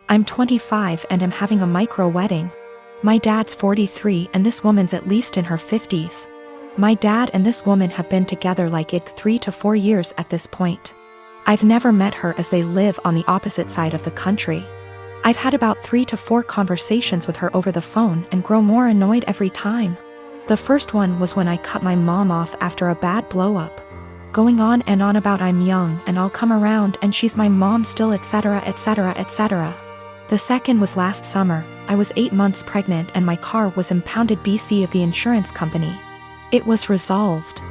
I'm 25 and am having a micro wedding. My dad's 43 and this woman's at least in her 50s. My dad and this woman have been together like 3 to 4 years at this point. I've never met her as they live on the opposite side of the country. I've had about 3 to 4 conversations with her over the phone and grow more annoyed every time. The first one was when I cut my mom off after a bad blow-up. Going on and on about I'm young and I'll come around and she's my mom still, etc, etc, etc. The second was last summer. I was 8 months pregnant and my car was impounded BC of the insurance company. It was resolved.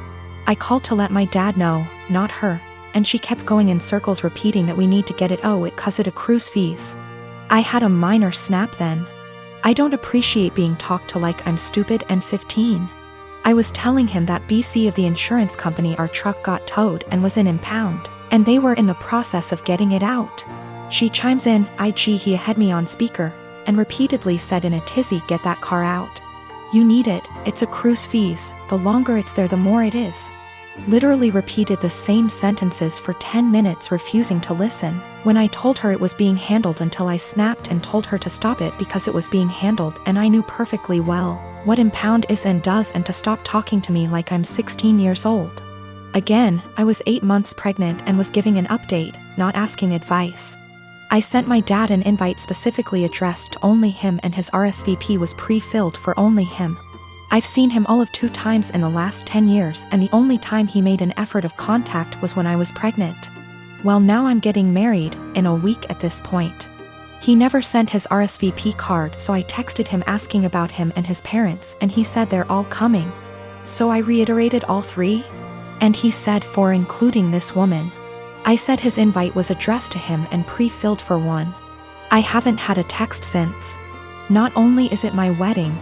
I called to let my dad know, not her, and she kept going in circles repeating that we need to get it cause it accrues fees. I had a minor snap then. I don't appreciate being talked to like I'm stupid and 15. I was telling him that BC of the insurance company our truck got towed and was in impound, and they were in the process of getting it out. She chimes in, he had me on speaker, and repeatedly said in a tizzy, get that car out. You need it, it's accrues fees, the longer it's there the more it is. Literally repeated the same sentences for 10 minutes refusing to listen, when I told her it was being handled until I snapped and told her to stop it because it was being handled and I knew perfectly well what impound is and does and to stop talking to me like I'm 16 years old. Again, I was 8 months pregnant and was giving an update, not asking advice. I sent my dad an invite specifically addressed to only him and his RSVP was pre-filled for only him. I've seen him all of 2 times in the last 10 years and the only time he made an effort of contact was when I was pregnant. Well, now I'm getting married, in a week at this point. He never sent his RSVP card, so I texted him asking about him and his parents and he said they're all coming. So I reiterated all 3? And he said 4 including this woman. I said his invite was addressed to him and pre-filled for 1. I haven't had a text since. Not only is it my wedding,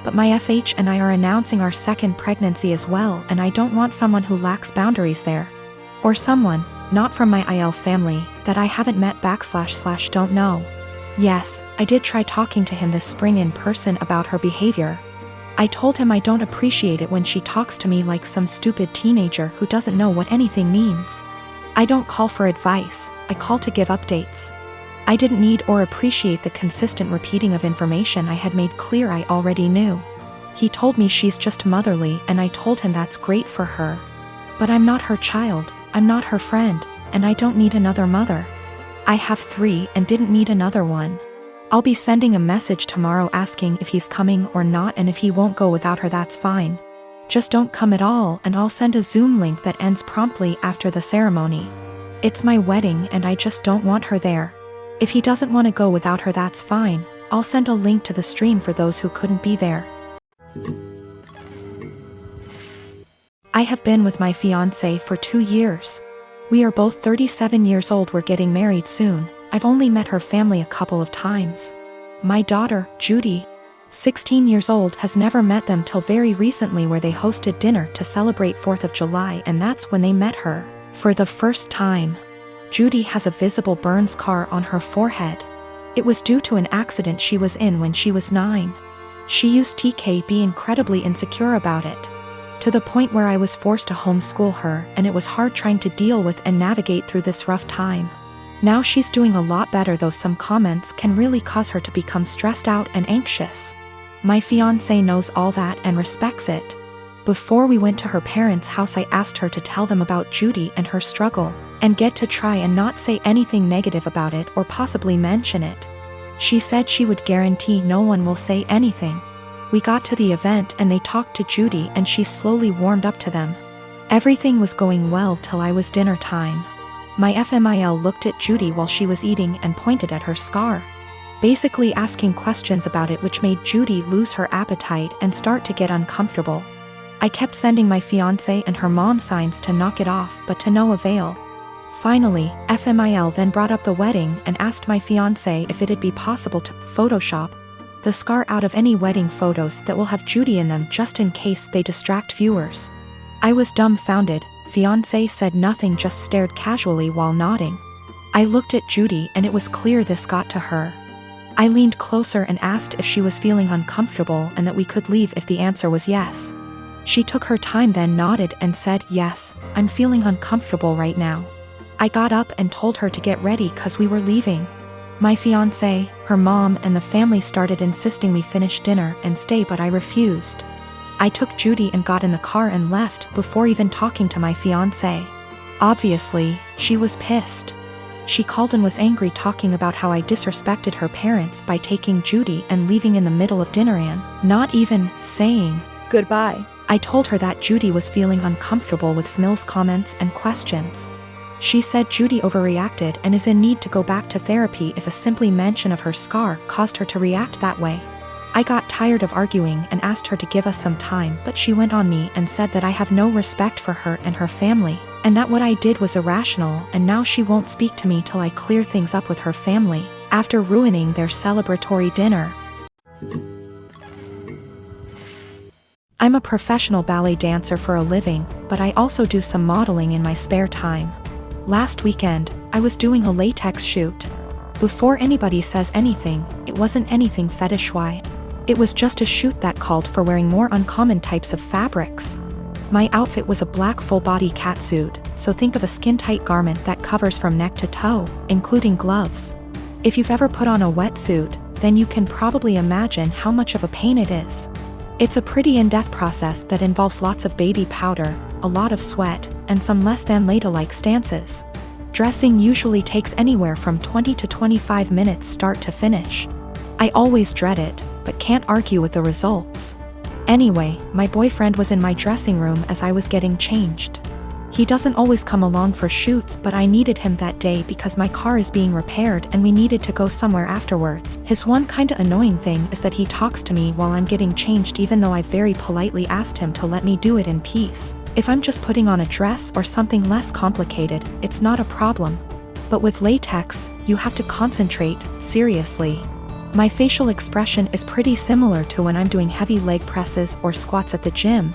but my FH and I are announcing our 2nd pregnancy as well and I don't want someone who lacks boundaries there. Or someone, not from my IL family, that I haven't met / don't know. Yes, I did try talking to him this spring in person about her behavior. I told him I don't appreciate it when she talks to me like some stupid teenager who doesn't know what anything means. I don't call for advice, I call to give updates. I didn't need or appreciate the consistent repeating of information I had made clear I already knew. He told me she's just motherly and I told him that's great for her. But I'm not her child, I'm not her friend, and I don't need another mother. I have 3 and didn't need another one. I'll be sending a message tomorrow asking if he's coming or not and if he won't go without her that's fine. Just don't come at all and I'll send a Zoom link that ends promptly after the ceremony. It's my wedding and I just don't want her there. If he doesn't want to go without her that's fine, I'll send a link to the stream for those who couldn't be there. I have been with my fiancé for 2 years. We are both 37 years old, we're getting married soon. I've only met her family a couple of times. My daughter, Judy, 16 years old, has never met them till very recently where they hosted dinner to celebrate 4th of July and that's when they met her for the first time. Judy has a visible burn scar on her forehead. It was due to an accident she was in when she was 9. She used to be incredibly insecure about it, to the point where I was forced to homeschool her and it was hard trying to deal with and navigate through this rough time. Now she's doing a lot better, though some comments can really cause her to become stressed out and anxious. My fiancé knows all that and respects it. Before we went to her parents' house I asked her to tell them about Judy and her struggle, and get to try and not say anything negative about it or possibly mention it. She said she would guarantee no one will say anything. We got to the event and they talked to Judy and she slowly warmed up to them. Everything was going well till I was dinner time. My FMIL looked at Judy while she was eating and pointed at her scar, basically asking questions about it, which made Judy lose her appetite and start to get uncomfortable. I kept sending my fiancé and her mom signs to knock it off, but to no avail. Finally, FMIL then brought up the wedding and asked my fiancé if it'd be possible to Photoshop the scar out of any wedding photos that will have Judy in them just in case they distract viewers. I was dumbfounded. Fiancé said nothing, just stared casually while nodding. I looked at Judy and it was clear this got to her. I leaned closer and asked if she was feeling uncomfortable and that we could leave if the answer was yes. She took her time, then nodded and said, "Yes, I'm feeling uncomfortable right now." I got up and told her to get ready cause we were leaving. My fiancé, her mom, and the family started insisting we finish dinner and stay, but I refused. I took Judy and got in the car and left before even talking to my fiancé. Obviously, she was pissed. She called and was angry, talking about how I disrespected her parents by taking Judy and leaving in the middle of dinner and not even saying goodbye. I told her that Judy was feeling uncomfortable with Mill's comments and questions. She said Judy overreacted and is in need to go back to therapy if a simple mention of her scar caused her to react that way. I got tired of arguing and asked her to give us some time, but she went on me and said that I have no respect for her and her family, and that what I did was irrational, and now she won't speak to me till I clear things up with her family, after ruining their celebratory dinner. I'm a professional ballet dancer for a living, but I also do some modeling in my spare time. Last weekend, I was doing a latex shoot. Before anybody says anything, it wasn't anything fetish-wise. It was just a shoot that called for wearing more uncommon types of fabrics. My outfit was a black full-body catsuit, so think of a skin-tight garment that covers from neck to toe, including gloves. If you've ever put on a wetsuit, then you can probably imagine how much of a pain it is. It's a pretty in-depth process that involves lots of baby powder, a lot of sweat, and some less than ladylike stances. Dressing usually takes anywhere from 20 to 25 minutes start to finish. I always dread it, but can't argue with the results. Anyway, my boyfriend was in my dressing room as I was getting changed. He doesn't always come along for shoots, but I needed him that day because my car is being repaired and we needed to go somewhere afterwards. His one kinda annoying thing is that he talks to me while I'm getting changed, even though I very politely asked him to let me do it in peace. If I'm just putting on a dress or something less complicated, it's not a problem. But with latex, you have to concentrate, seriously. My facial expression is pretty similar to when I'm doing heavy leg presses or squats at the gym,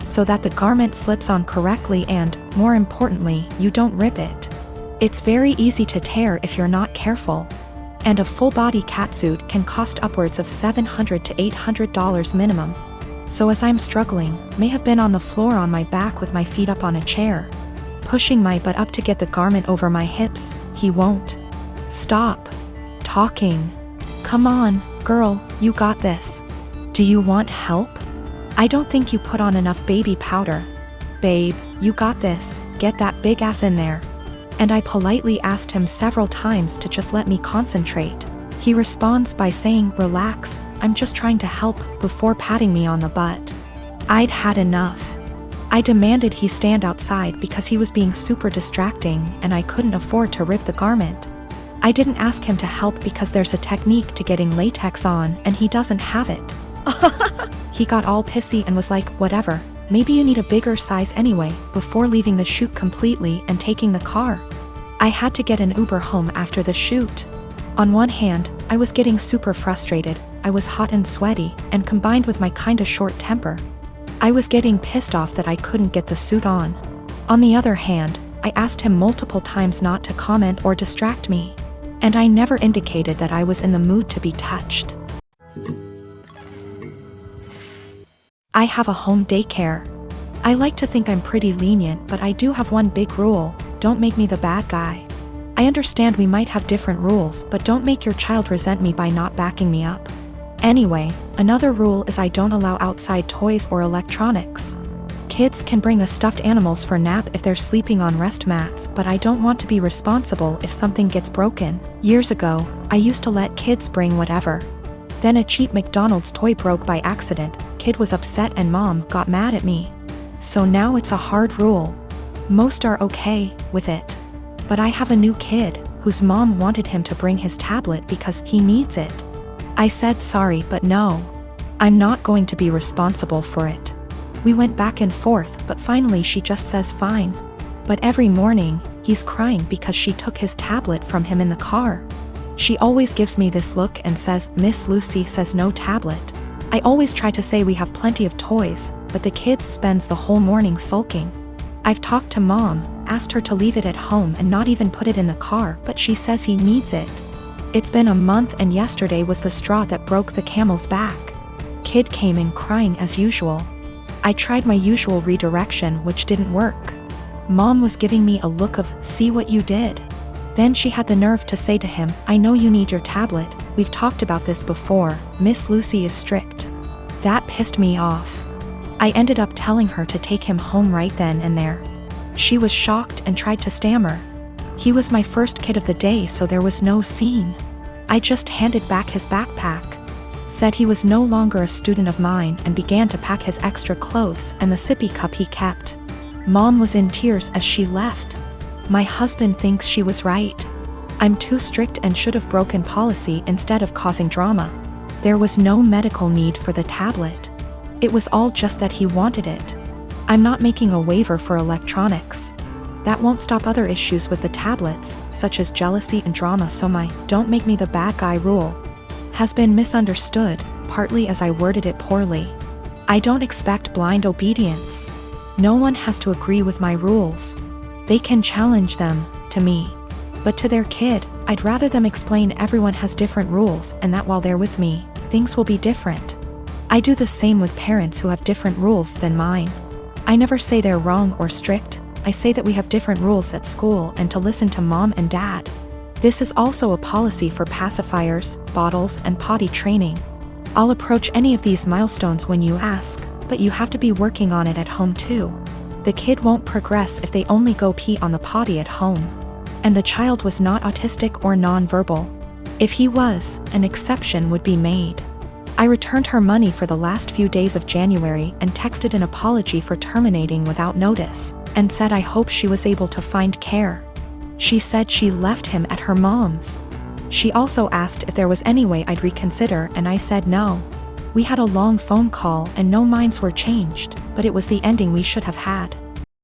so that the garment slips on correctly and, more importantly, you don't rip it. It's very easy to tear if you're not careful. And a full-body catsuit can cost upwards of $700 to $800 minimum. So as I'm struggling, may have been on the floor on my back with my feet up on a chair, pushing my butt up to get the garment over my hips, he won't stop talking. Come on, girl, you got this. Do you want help? I don't think you put on enough baby powder. Babe, you got this, get that big ass in there. And I politely asked him several times to just let me concentrate. He responds by saying, relax, I'm just trying to help, before patting me on the butt. I'd had enough. I demanded he stand outside because he was being super distracting and I couldn't afford to rip the garment. I didn't ask him to help because there's a technique to getting latex on and he doesn't have it. He got all pissy and was like, whatever, maybe you need a bigger size anyway, before leaving the shoot completely and taking the car. I had to get an Uber home after the shoot. On one hand, I was getting super frustrated, I was hot and sweaty, and combined with my kinda short temper, I was getting pissed off that I couldn't get the suit on. On the other hand, I asked him multiple times not to comment or distract me. And I never indicated that I was in the mood to be touched. I have a home daycare. I like to think I'm pretty lenient, but I do have one big rule: don't make me the bad guy. I understand we might have different rules, but don't make your child resent me by not backing me up. Anyway, another rule is I don't allow outside toys or electronics. Kids can bring us stuffed animals for nap if they're sleeping on rest mats, but I don't want to be responsible if something gets broken. Years ago, I used to let kids bring whatever. Then a cheap McDonald's toy broke by accident, kid was upset and mom got mad at me. So now it's a hard rule. Most are okay with it. But I have a new kid, whose mom wanted him to bring his tablet because he needs it. I said sorry, but no. I'm not going to be responsible for it. We went back and forth, but finally she just says fine. But every morning, he's crying because she took his tablet from him in the car. She always gives me this look and says, Miss Lucy says no tablet. I always try to say we have plenty of toys, but the kid spends the whole morning sulking. I've talked to mom, asked her to leave it at home and not even put it in the car, but she says he needs it. It's been a month and yesterday was the straw that broke the camel's back. Kid came in crying as usual. I tried my usual redirection, which didn't work. Mom was giving me a look of, see what you did. Then she had the nerve to say to him, "I know you need your tablet, we've talked about this before, Miss Lucy is strict." That pissed me off. I ended up telling her to take him home right then and there. She was shocked and tried to stammer. He was my first kid of the day, so there was no scene. I just handed back his backpack, said he was no longer a student of mine, and began to pack his extra clothes and the sippy cup he kept. Mom was in tears as she left. My husband thinks she was right. I'm too strict and should have broken policy instead of causing drama. There was no medical need for the tablet. It was all just that he wanted it. I'm not making a waiver for electronics. That won't stop other issues with the tablets, such as jealousy and drama, so my "don't make me the bad guy" rule has been misunderstood, partly as I worded it poorly. I don't expect blind obedience. No one has to agree with my rules. They can challenge them, to me. But to their kid, I'd rather them explain everyone has different rules and that while they're with me, things will be different. I do the same with parents who have different rules than mine. I never say they're wrong or strict. I say that we have different rules at school and to listen to mom and dad. This is also a policy for pacifiers, bottles, and potty training. I'll approach any of these milestones when you ask, but you have to be working on it at home too. The kid won't progress if they only go pee on the potty at home. And the child was not autistic or non-verbal. If he was, an exception would be made. I returned her money for the last few days of January and texted an apology for terminating without notice, and said I hope she was able to find care. She said she left him at her mom's. She also asked if there was any way I'd reconsider, and I said no. We had a long phone call and no minds were changed, but it was the ending we should have had.